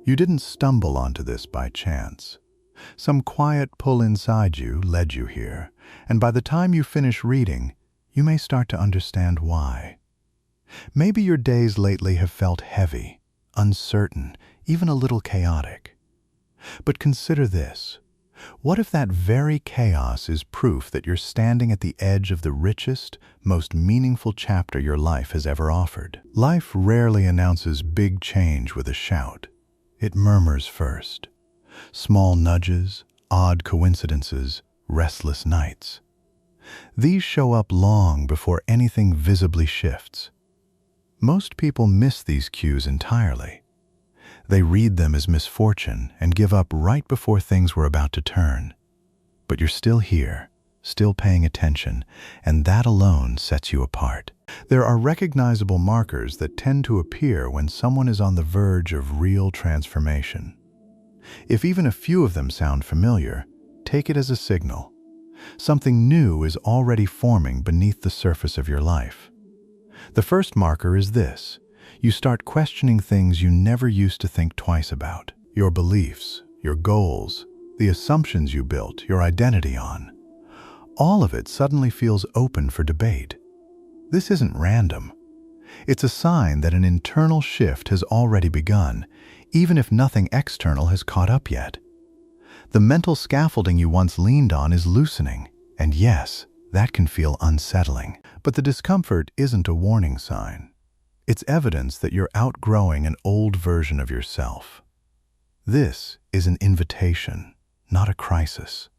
You didn't stumble onto this by chance. Some quiet pull inside you led you here, and by the time you finish reading, you may start to understand why. Maybe your days lately have felt heavy, uncertain, even a little chaotic. But consider this. What if that very chaos is proof that you're standing at the edge of the richest, most meaningful chapter your life has ever offered? Life rarely announces big change with a shout. It murmurs first. Small nudges, odd coincidences, restless nights. These show up long before anything visibly shifts. Most people miss these cues entirely. They read them as misfortune and give up right before things were about to turn. But you're still here, still paying attention, and that alone sets you apart. There are recognizable markers that tend to appear when someone is on the verge of real transformation. If even a few of them sound familiar, take it as a signal. Something new is already forming beneath the surface of your life. The first marker is this. You start questioning things you never used to think twice about. Your beliefs, your goals, the assumptions you built your identity on. All of it suddenly feels open for debate. This isn't random. It's a sign that an internal shift has already begun, even if nothing external has caught up yet. The mental scaffolding you once leaned on is loosening, and yes, that can feel unsettling. But the discomfort isn't a warning sign. It's evidence that you're outgrowing an old version of yourself. This is an invitation, not a crisis.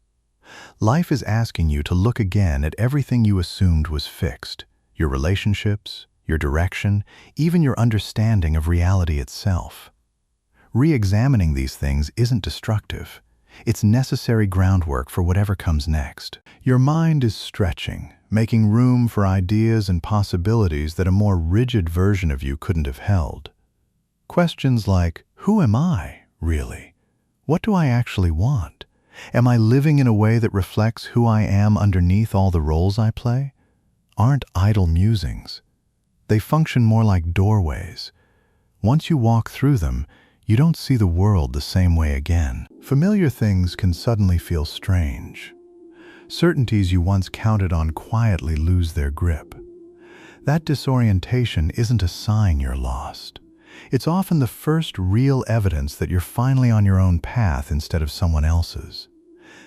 Life is asking you to look again at everything you assumed was fixed, your relationships, your direction, even your understanding of reality itself. Re-examining these things isn't destructive. It's necessary groundwork for whatever comes next. Your mind is stretching, making room for ideas and possibilities that a more rigid version of you couldn't have held. Questions like, who am I, really? What do I actually want? Am I living in a way that reflects who I am underneath all the roles I play? Aren't idle musings. They function more like doorways. Once you walk through them, you don't see the world the same way again. Familiar things can suddenly feel strange. Certainties you once counted on quietly lose their grip. That disorientation isn't a sign you're lost. It's often the first real evidence that you're finally on your own path instead of someone else's.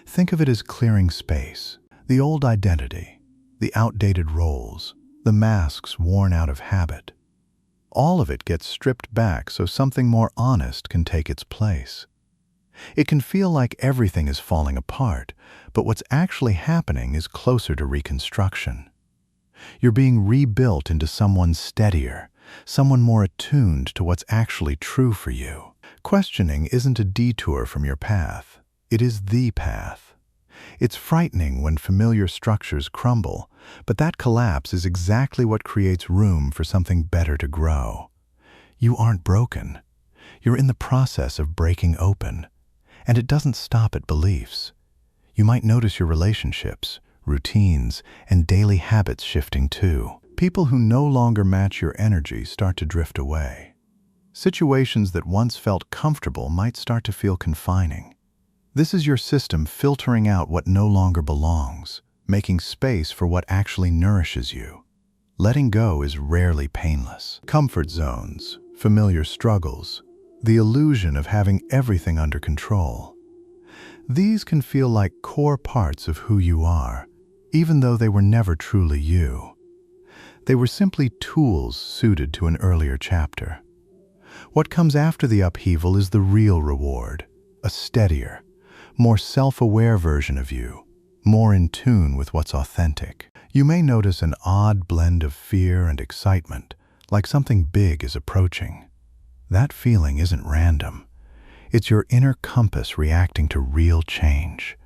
Think of it as clearing space. The old identity, the outdated roles, the masks worn out of habit. All of it gets stripped back so something more honest can take its place. It can feel like everything is falling apart, but what's actually happening is closer to reconstruction. You're being rebuilt into someone steadier, someone more attuned to what's actually true for you. Questioning isn't a detour from your path. It is the path. It's frightening when familiar structures crumble, but that collapse is exactly what creates room for something better to grow. You aren't broken. You're in the process of breaking open. And it doesn't stop at beliefs. You might notice your relationships, routines, and daily habits shifting too. People who no longer match your energy start to drift away. Situations that once felt comfortable might start to feel confining. This is your system filtering out what no longer belongs, making space for what actually nourishes you. Letting go is rarely painless. Comfort zones, familiar struggles, the illusion of having everything under control. These can feel like core parts of who you are, even though they were never truly you. They were simply tools suited to an earlier chapter. What comes after the upheaval is the real reward, a steadier, more self-aware version of you, more in tune with what's authentic. You may notice an odd blend of fear and excitement, like something big is approaching. That feeling isn't random. It's your inner compass reacting to real change.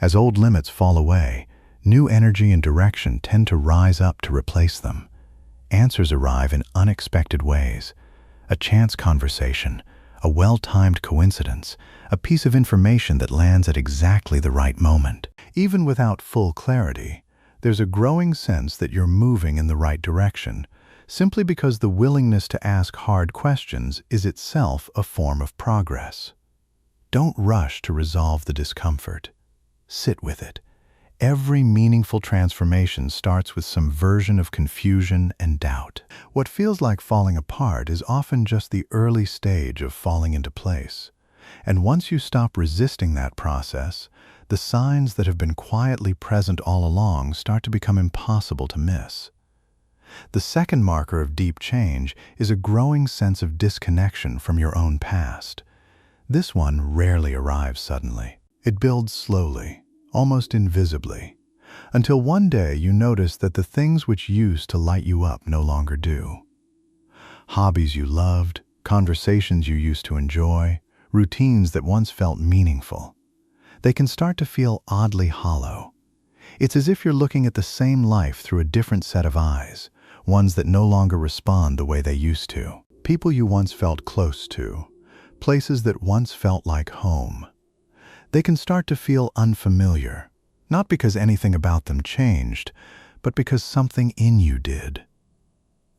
As old limits fall away, new energy and direction tend to rise up to replace them. Answers arrive in unexpected ways. A chance conversation, a well-timed coincidence, a piece of information that lands at exactly the right moment. Even without full clarity, there's a growing sense that you're moving in the right direction, simply because the willingness to ask hard questions is itself a form of progress. Don't rush to resolve the discomfort. Sit with it. Every meaningful transformation starts with some version of confusion and doubt. What feels like falling apart is often just the early stage of falling into place. And once you stop resisting that process, the signs that have been quietly present all along start to become impossible to miss. The second marker of deep change is a growing sense of disconnection from your own past. This one rarely arrives suddenly. It builds slowly, almost invisibly, until one day you notice that the things which used to light you up no longer do. Hobbies you loved, conversations you used to enjoy, routines that once felt meaningful. They can start to feel oddly hollow. It's as if you're looking at the same life through a different set of eyes, ones that no longer respond the way they used to. People you once felt close to, places that once felt like home. They can start to feel unfamiliar, not because anything about them changed, but because something in you did.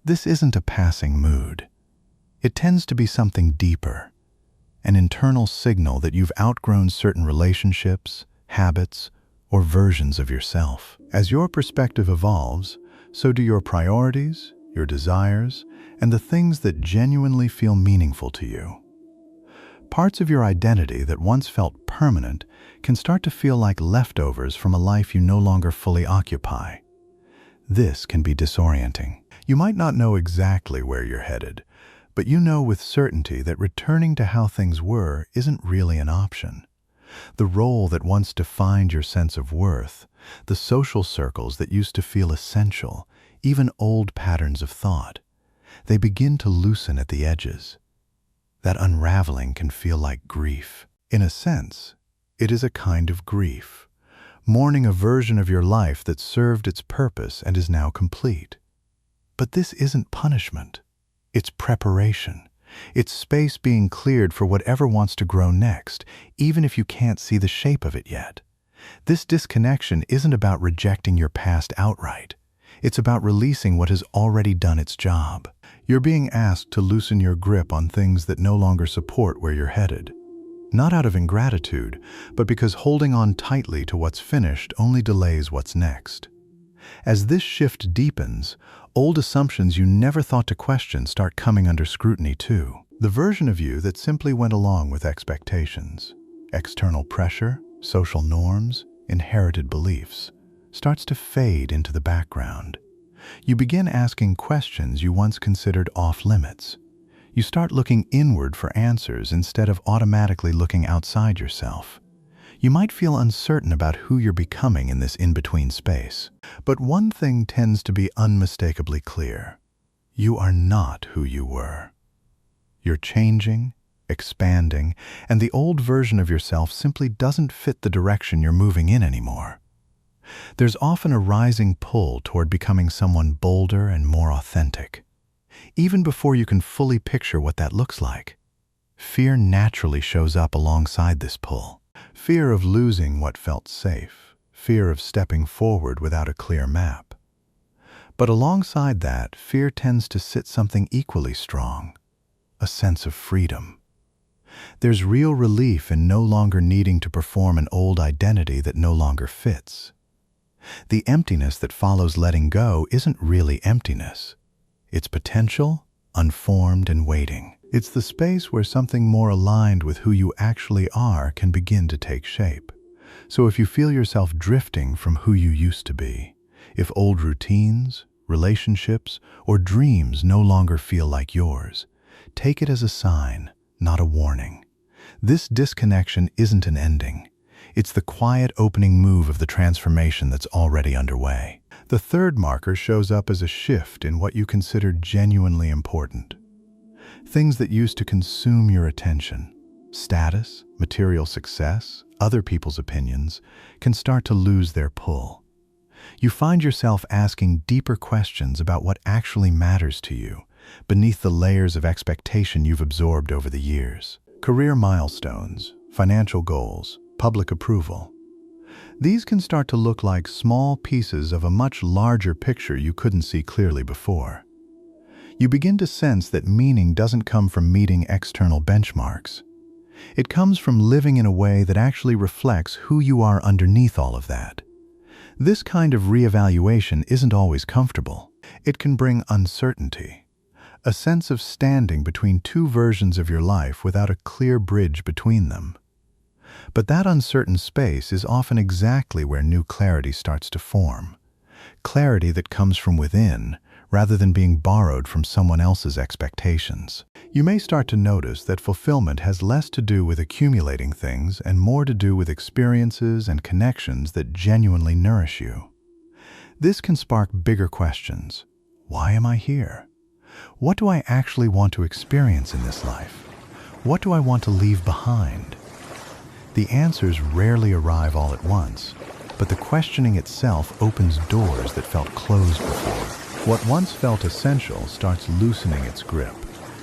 This isn't a passing mood. It tends to be something deeper, an internal signal that you've outgrown certain relationships, habits, or versions of yourself. As your perspective evolves, so do your priorities, your desires, and the things that genuinely feel meaningful to you. Parts of your identity that once felt permanent can start to feel like leftovers from a life you no longer fully occupy. This can be disorienting. You might not know exactly where you're headed, but you know with certainty that returning to how things were isn't really an option. The role that once defined your sense of worth, the social circles that used to feel essential, even old patterns of thought, they begin to loosen at the edges. That unraveling can feel like grief. In a sense, it is a kind of grief, mourning a version of your life that served its purpose and is now complete. But this isn't punishment. It's preparation. It's space being cleared for whatever wants to grow next, even if you can't see the shape of it yet. This disconnection isn't about rejecting your past outright. It's about releasing what has already done its job. You're being asked to loosen your grip on things that no longer support where you're headed. Not out of ingratitude, but because holding on tightly to what's finished only delays what's next. As this shift deepens, old assumptions you never thought to question start coming under scrutiny too. The version of you that simply went along with expectations, external pressure, social norms, inherited beliefs, starts to fade into the background. You begin asking questions you once considered off-limits. You start looking inward for answers instead of automatically looking outside yourself. You might feel uncertain about who you're becoming in this in-between space. But one thing tends to be unmistakably clear. You are not who you were. You're changing, expanding, and the old version of yourself simply doesn't fit the direction you're moving in anymore. There's often a rising pull toward becoming someone bolder and more authentic. Even before you can fully picture what that looks like, fear naturally shows up alongside this pull. Fear of losing what felt safe, fear of stepping forward without a clear map. But alongside that, fear tends to sit something equally strong, a sense of freedom. There's real relief in no longer needing to perform an old identity that no longer fits. The emptiness that follows letting go isn't really emptiness. It's potential, unformed, and waiting. It's the space where something more aligned with who you actually are can begin to take shape. So if you feel yourself drifting from who you used to be, if old routines, relationships, or dreams no longer feel like yours, take it as a sign, not a warning. This disconnection isn't an ending. It's the quiet opening move of the transformation that's already underway. The third marker shows up as a shift in what you consider genuinely important. Things that used to consume your attention, status, material success, other people's opinions, can start to lose their pull. You find yourself asking deeper questions about what actually matters to you, beneath the layers of expectation you've absorbed over the years. Career milestones, financial goals, public approval. These can start to look like small pieces of a much larger picture you couldn't see clearly before. You begin to sense that meaning doesn't come from meeting external benchmarks. It comes from living in a way that actually reflects who you are underneath all of that. This kind of reevaluation isn't always comfortable. It can bring uncertainty, a sense of standing between two versions of your life without a clear bridge between them. But that uncertain space is often exactly where new clarity starts to form. Clarity that comes from within, rather than being borrowed from someone else's expectations. You may start to notice that fulfillment has less to do with accumulating things and more to do with experiences and connections that genuinely nourish you. This can spark bigger questions. Why am I here? What do I actually want to experience in this life? What do I want to leave behind? The answers rarely arrive all at once, but the questioning itself opens doors that felt closed before. What once felt essential starts loosening its grip,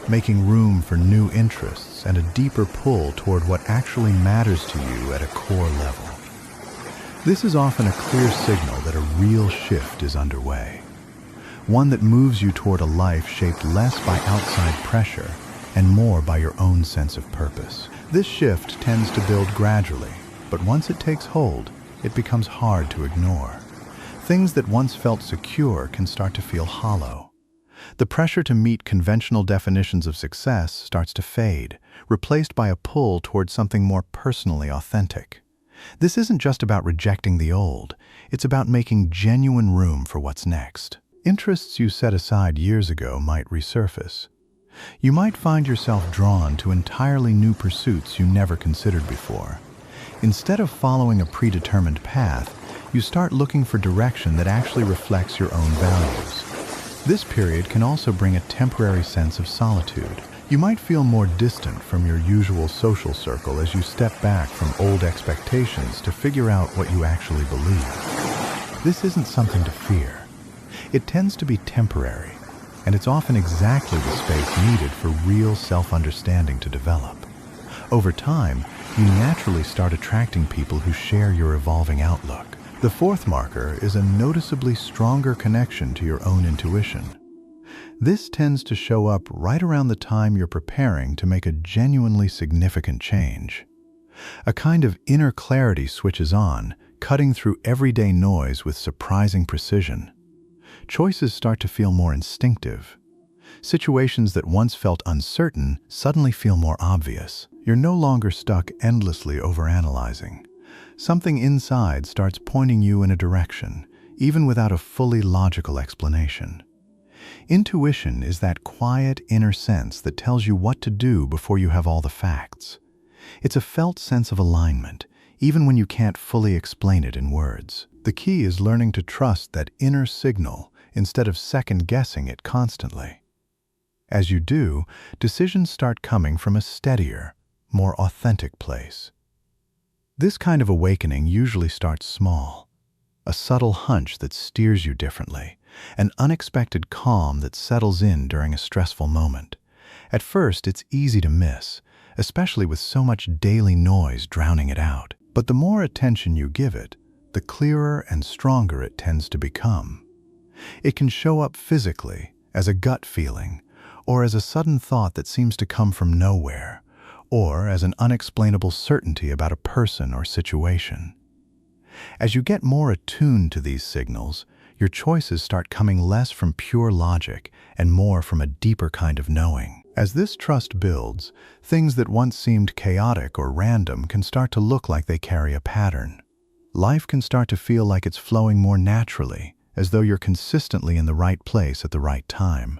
making room for new interests and a deeper pull toward what actually matters to you at a core level. This is often a clear signal that a real shift is underway, one that moves you toward a life shaped less by outside pressure and more by your own sense of purpose. This shift tends to build gradually, but once it takes hold, it becomes hard to ignore. Things that once felt secure can start to feel hollow. The pressure to meet conventional definitions of success starts to fade, replaced by a pull toward something more personally authentic. This isn't just about rejecting the old, it's about making genuine room for what's next. Interests you set aside years ago might resurface. You might find yourself drawn to entirely new pursuits you never considered before. Instead of following a predetermined path, you start looking for direction that actually reflects your own values. This period can also bring a temporary sense of solitude. You might feel more distant from your usual social circle as you step back from old expectations to figure out what you actually believe. This isn't something to fear. It tends to be temporary, and it's often exactly the space needed for real self-understanding to develop. Over time, you naturally start attracting people who share your evolving outlook. The fourth marker is a noticeably stronger connection to your own intuition. This tends to show up right around the time you're preparing to make a genuinely significant change. A kind of inner clarity switches on, cutting through everyday noise with surprising precision. Choices start to feel more instinctive. Situations that once felt uncertain suddenly feel more obvious. You're no longer stuck endlessly overanalyzing. Something inside starts pointing you in a direction, even without a fully logical explanation. Intuition is that quiet inner sense that tells you what to do before you have all the facts. It's a felt sense of alignment, even when you can't fully explain it in words. The key is learning to trust that inner signal instead of second-guessing it constantly. As you do, decisions start coming from a steadier, more authentic place. This kind of awakening usually starts small. A subtle hunch that steers you differently, an unexpected calm that settles in during a stressful moment. At first, it's easy to miss, especially with so much daily noise drowning it out. But the more attention you give it, the clearer and stronger it tends to become. It can show up physically, as a gut feeling, or as a sudden thought that seems to come from nowhere, or as an unexplainable certainty about a person or situation. As you get more attuned to these signals, your choices start coming less from pure logic and more from a deeper kind of knowing. As this trust builds, things that once seemed chaotic or random can start to look like they carry a pattern. Life can start to feel like it's flowing more naturally, as though you're consistently in the right place at the right time.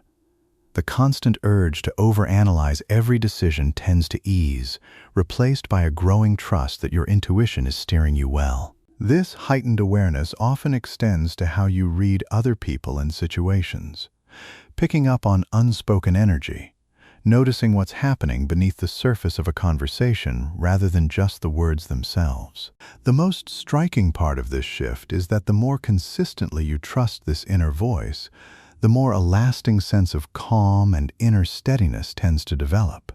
The constant urge to overanalyze every decision tends to ease, replaced by a growing trust that your intuition is steering you well. This heightened awareness often extends to how you read other people and situations, picking up on unspoken energy, noticing what's happening beneath the surface of a conversation rather than just the words themselves. The most striking part of this shift is that the more consistently you trust this inner voice, the more a lasting sense of calm and inner steadiness tends to develop.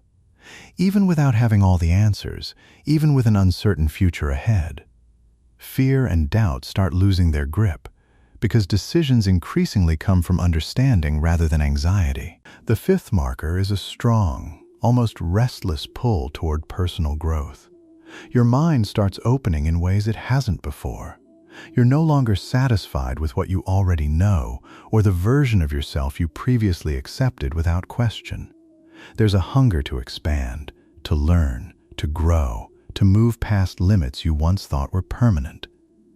Even without having all the answers, even with an uncertain future ahead, fear and doubt start losing their grip, because decisions increasingly come from understanding rather than anxiety. The fifth marker is a strong, almost restless pull toward personal growth. Your mind starts opening in ways it hasn't before. You're no longer satisfied with what you already know or the version of yourself you previously accepted without question. There's a hunger to expand, to learn, to grow, to move past limits you once thought were permanent.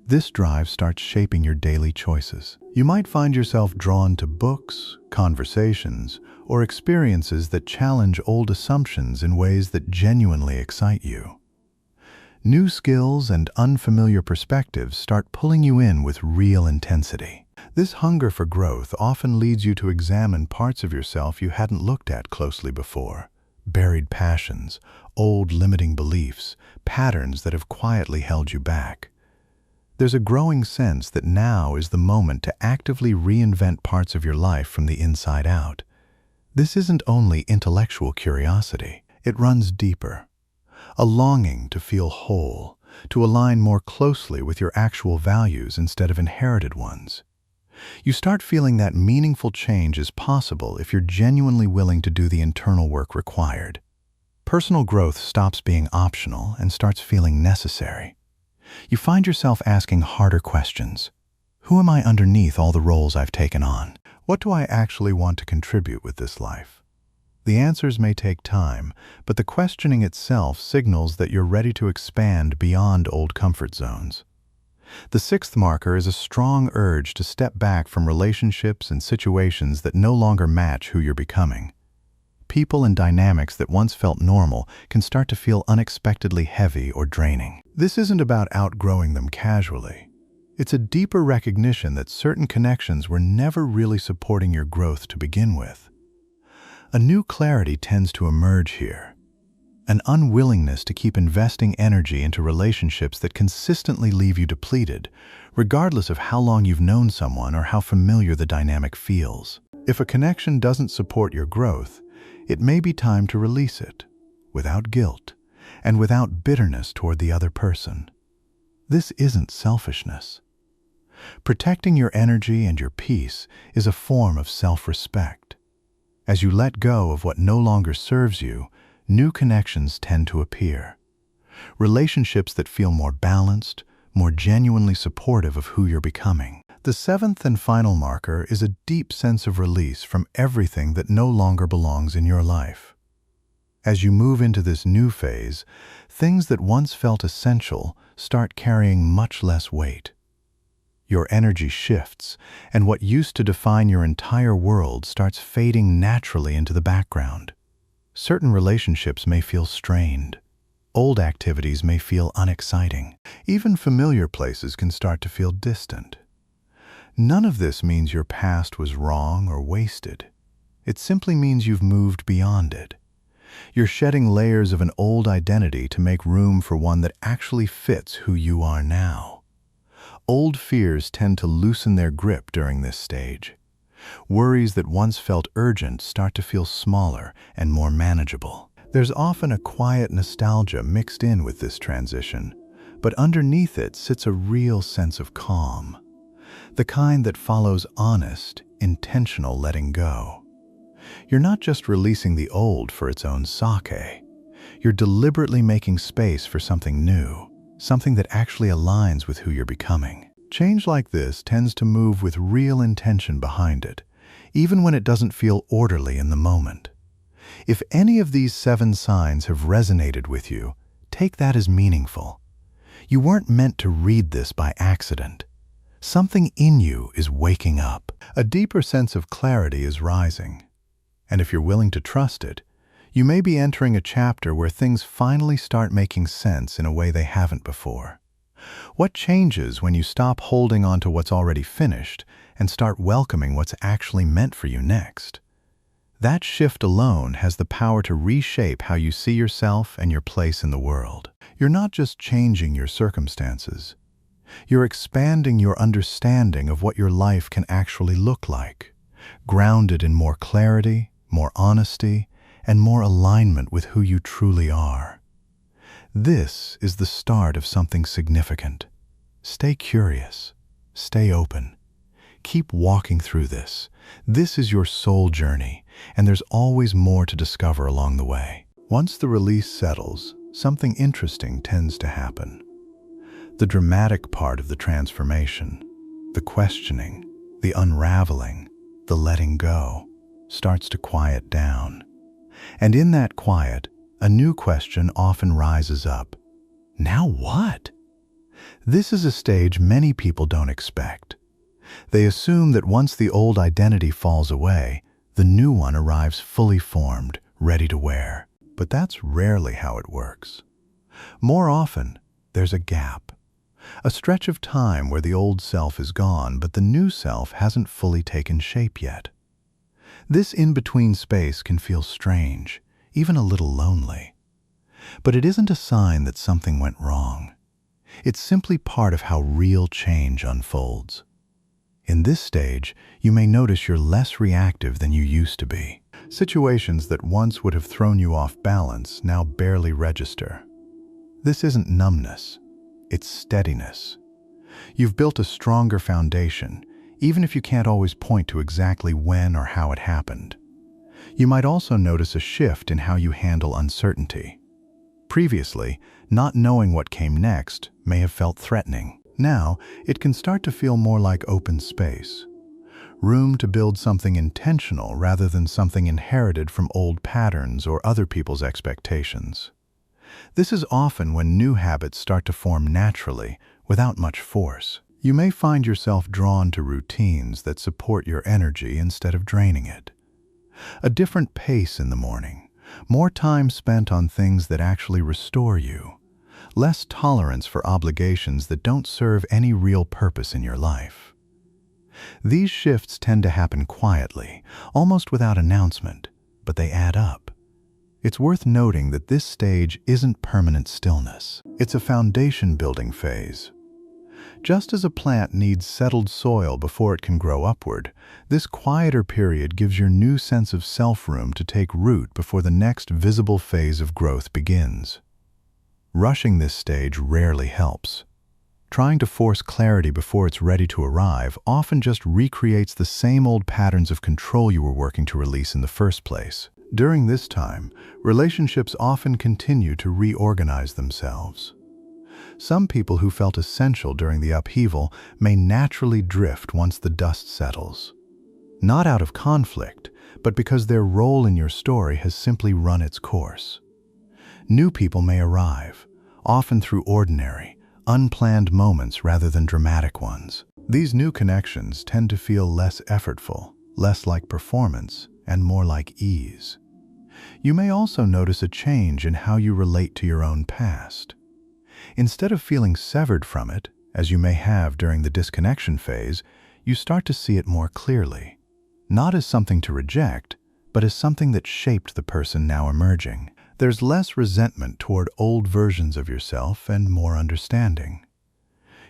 This drive starts shaping your daily choices. You might find yourself drawn to books, conversations, or experiences that challenge old assumptions in ways that genuinely excite you. New skills and unfamiliar perspectives start pulling you in with real intensity. This hunger for growth often leads you to examine parts of yourself you hadn't looked at closely before. Buried passions, old limiting beliefs, patterns that have quietly held you back. There's a growing sense that now is the moment to actively reinvent parts of your life from the inside out. This isn't only intellectual curiosity, it runs deeper. A longing to feel whole, to align more closely with your actual values instead of inherited ones. You start feeling that meaningful change is possible if you're genuinely willing to do the internal work required. Personal growth stops being optional and starts feeling necessary. You find yourself asking harder questions. Who am I underneath all the roles I've taken on? What do I actually want to contribute with this life? The answers may take time, but the questioning itself signals that you're ready to expand beyond old comfort zones. The sixth marker is a strong urge to step back from relationships and situations that no longer match who you're becoming. People and dynamics that once felt normal can start to feel unexpectedly heavy or draining. This isn't about outgrowing them casually. It's a deeper recognition that certain connections were never really supporting your growth to begin with. A new clarity tends to emerge here. An unwillingness to keep investing energy into relationships that consistently leave you depleted, regardless of how long you've known someone or how familiar the dynamic feels. If a connection doesn't support your growth, it may be time to release it, without guilt, and without bitterness toward the other person. This isn't selfishness. Protecting your energy and your peace is a form of self-respect. As you let go of what no longer serves you, new connections tend to appear. Relationships that feel more balanced, more genuinely supportive of who you're becoming. The seventh and final marker is a deep sense of release from everything that no longer belongs in your life. As you move into this new phase, things that once felt essential start carrying much less weight. Your energy shifts, and what used to define your entire world starts fading naturally into the background. Certain relationships may feel strained. Old activities may feel unexciting. Even familiar places can start to feel distant. None of this means your past was wrong or wasted. It simply means you've moved beyond it. You're shedding layers of an old identity to make room for one that actually fits who you are now. Old fears tend to loosen their grip during this stage. Worries that once felt urgent start to feel smaller and more manageable. There's often a quiet nostalgia mixed in with this transition, but underneath it sits a real sense of calm. The kind that follows honest, intentional letting go. You're not just releasing the old for its own sake. You're deliberately making space for something new, something that actually aligns with who you're becoming. Change like this tends to move with real intention behind it, even when it doesn't feel orderly in the moment. If any of these 7 signs have resonated with you, take that as meaningful. You weren't meant to read this by accident. Something in you is waking up. A deeper sense of clarity is rising. And if you're willing to trust it, you may be entering a chapter where things finally start making sense in a way they haven't before. What changes when you stop holding on to what's already finished and start welcoming what's actually meant for you next? That shift alone has the power to reshape how you see yourself and your place in the world. You're not just changing your circumstances. You're expanding your understanding of what your life can actually look like, grounded in more clarity, more honesty, and more alignment with who you truly are. This is the start of something significant. Stay curious. Stay open. Keep walking through this. This is your soul journey, and there's always more to discover along the way. Once the release settles, something interesting tends to happen. The dramatic part of the transformation, the questioning, the unraveling, the letting go, starts to quiet down. And in that quiet, a new question often rises up. Now what? This is a stage many people don't expect. They assume that once the old identity falls away, the new one arrives fully formed, ready to wear. But that's rarely how it works. More often, there's a gap. A stretch of time where the old self is gone, but the new self hasn't fully taken shape yet. This in-between space can feel strange, even a little lonely. But it isn't a sign that something went wrong. It's simply part of how real change unfolds. In this stage, you may notice you're less reactive than you used to be. Situations that once would have thrown you off balance now barely register. This isn't numbness, it's steadiness. You've built a stronger foundation, even if you can't always point to exactly when or how it happened. You might also notice a shift in how you handle uncertainty. Previously, not knowing what came next may have felt threatening. Now, it can start to feel more like open space. Room to build something intentional rather than something inherited from old patterns or other people's expectations. This is often when new habits start to form naturally, without much force. You may find yourself drawn to routines that support your energy instead of draining it. A different pace in the morning, more time spent on things that actually restore you, less tolerance for obligations that don't serve any real purpose in your life. These shifts tend to happen quietly, almost without announcement, but they add up. It's worth noting that this stage isn't permanent stillness. It's a foundation-building phase. Just as a plant needs settled soil before it can grow upward, this quieter period gives your new sense of self room to take root before the next visible phase of growth begins. Rushing this stage rarely helps. Trying to force clarity before it's ready to arrive often just recreates the same old patterns of control you were working to release in the first place. During this time, relationships often continue to reorganize themselves. Some people who felt essential during the upheaval may naturally drift once the dust settles. Not out of conflict, but because their role in your story has simply run its course. New people may arrive, often through ordinary, unplanned moments rather than dramatic ones. These new connections tend to feel less effortful, less like performance, and more like ease. You may also notice a change in how you relate to your own past. Instead of feeling severed from it, as you may have during the disconnection phase, you start to see it more clearly, not as something to reject, but as something that shaped the person now emerging. There's less resentment toward old versions of yourself and more understanding.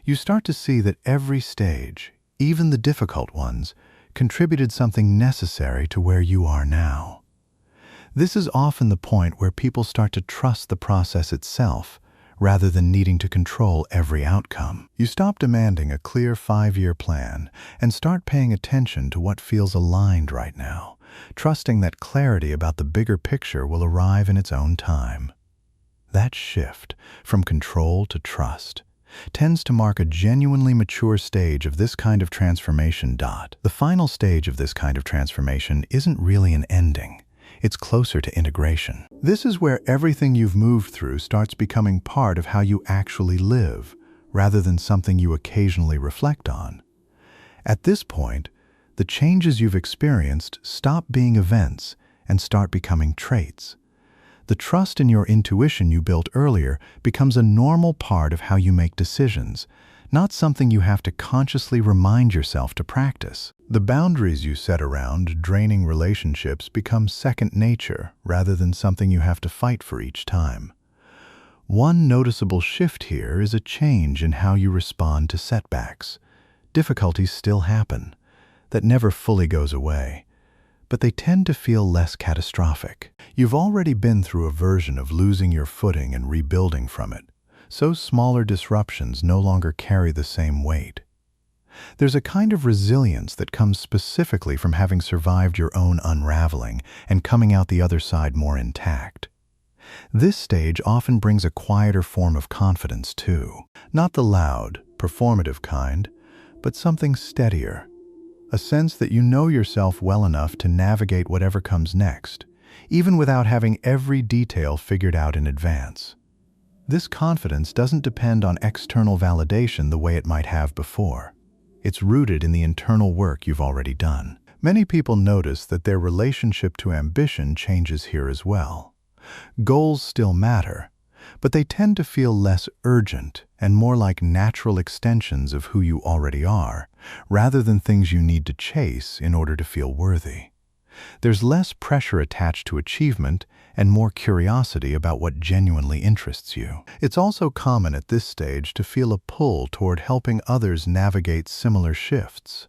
You start to see that every stage, even the difficult ones, contributed something necessary to where you are now. This is often the point where people start to trust the process itself, rather than needing to control every outcome. You stop demanding a clear 5-year plan and start paying attention to what feels aligned right now, trusting that clarity about the bigger picture will arrive in its own time. That shift, from control to trust, tends to mark a genuinely mature stage of this kind of transformation. The final stage of this kind of transformation isn't really an ending. It's closer to integration. This is where everything you've moved through starts becoming part of how you actually live, rather than something you occasionally reflect on. At this point, the changes you've experienced stop being events and start becoming traits. The trust in your intuition you built earlier becomes a normal part of how you make decisions, not something you have to consciously remind yourself to practice. The boundaries you set around draining relationships become second nature rather than something you have to fight for each time. One noticeable shift here is a change in how you respond to setbacks. Difficulties still happen. That never fully goes away, but they tend to feel less catastrophic. You've already been through a version of losing your footing and rebuilding from it, so smaller disruptions no longer carry the same weight. There's a kind of resilience that comes specifically from having survived your own unraveling and coming out the other side more intact. This stage often brings a quieter form of confidence too. Not the loud, performative kind, but something steadier. A sense that you know yourself well enough to navigate whatever comes next, even without having every detail figured out in advance. This confidence doesn't depend on external validation the way it might have before. It's rooted in the internal work you've already done. Many people notice that their relationship to ambition changes here as well. Goals still matter, but they tend to feel less urgent and more like natural extensions of who you already are, rather than things you need to chase in order to feel worthy. There's less pressure attached to achievement and more curiosity about what genuinely interests you. It's also common at this stage to feel a pull toward helping others navigate similar shifts.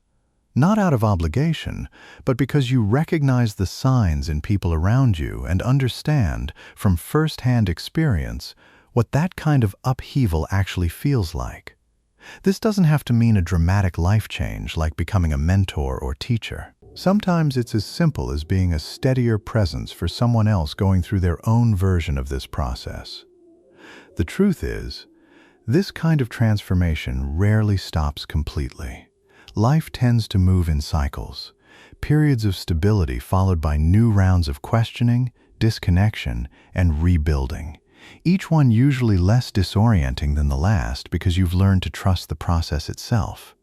Not out of obligation, but because you recognize the signs in people around you and understand, from first-hand experience, what that kind of upheaval actually feels like. This doesn't have to mean a dramatic life change like becoming a mentor or teacher. Sometimes it's as simple as being a steadier presence for someone else going through their own version of this process. The truth is, this kind of transformation rarely stops completely. Life tends to move in cycles, periods of stability followed by new rounds of questioning, disconnection, and rebuilding. Each one usually less disorienting than the last because you've learned to trust the process itself.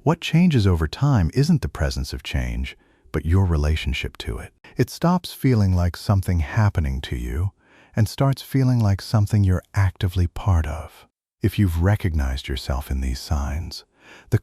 What changes over time isn't the presence of change, but your relationship to it. It stops feeling like something happening to you and starts feeling like something you're actively part of. If you've recognized yourself in these signs, the